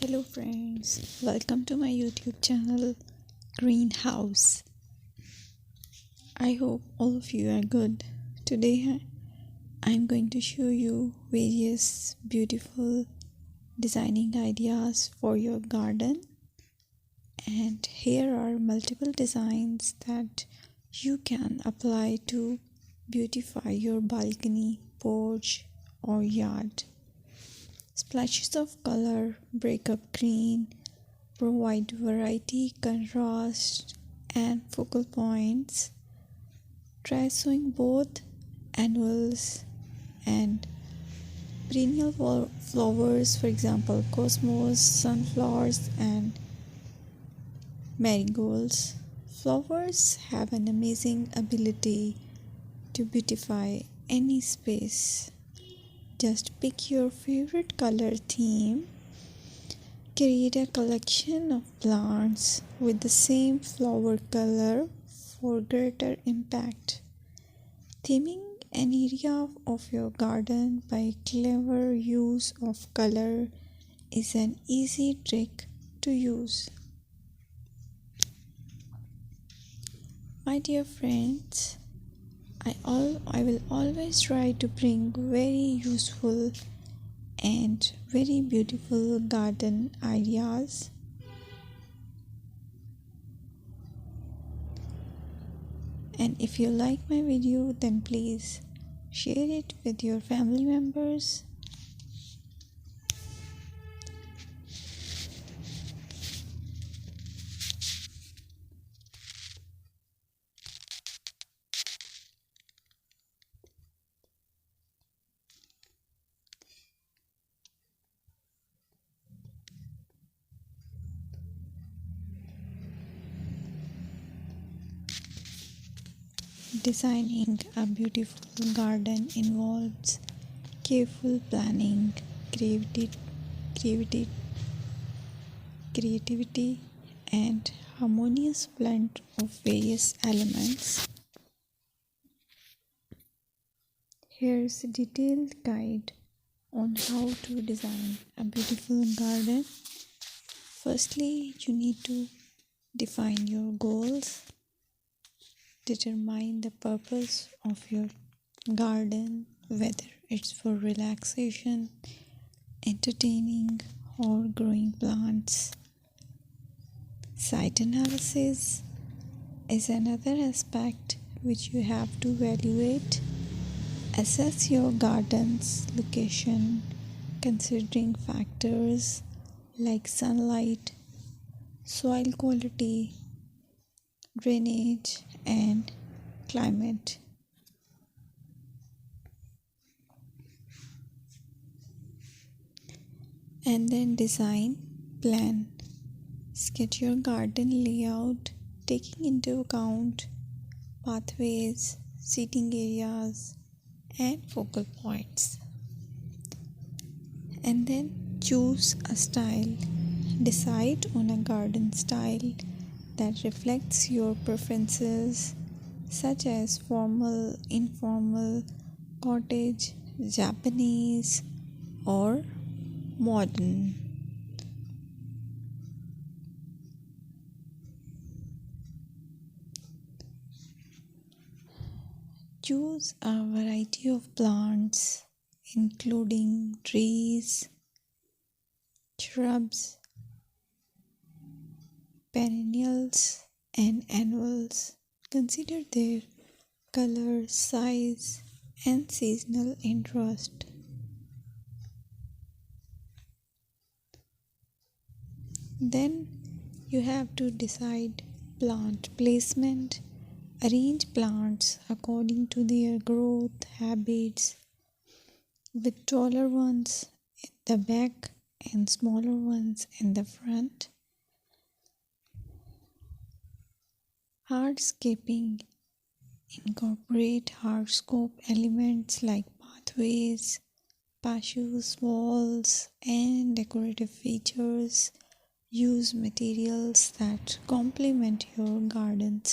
Hello friends, welcome to my YouTube channel Greenhouse. I hope all of you are good. Today I'm going to show you various beautiful designing ideas for your garden, and here are multiple designs that you can apply to beautify your balcony, porch or yard. Splashes of color break up green, provide variety, contrast, and focal points. Try sowing both annuals and perennial flowers, for example, cosmos, sunflowers, and marigolds. Flowers have an amazing ability to beautify any space. Just pick your favorite color theme. Create a collection of plants with the same flower color for greater impact. Theming an area of your garden by clever use of color is an easy trick to use. My dear friends, I will always try to bring very useful and very beautiful garden ideas. And if you like my video, then please share it with your family members. Designing a beautiful garden involves careful planning, creativity, creativity, and harmonious blend of various elements. Here's a detailed guide on how to design a beautiful garden. Firstly, you need to define your goals. Determine the purpose of your garden, whether it's for relaxation, entertaining, or growing plants. Site analysis is another aspect which you have to evaluate. Assess your garden's location, considering factors like sunlight, soil quality, drainage, and climate. And then design plan. Sketch your garden layout, taking into account pathways, seating areas, and focal points. And then choose a style. Decide on a garden style that reflects your preferences, such as formal, informal, cottage, Japanese, or modern. Choose a variety of plants, including trees, shrubs, perennials, and annuals. Consider their color, size, and seasonal interest. Then you have to decide plant placement. Arrange plants according to their growth habits, with taller ones in the back and smaller ones in the front. Hardscaping. Incorporate hardscape elements like pathways, patios, walls, and decorative features. Use materials that complement your garden's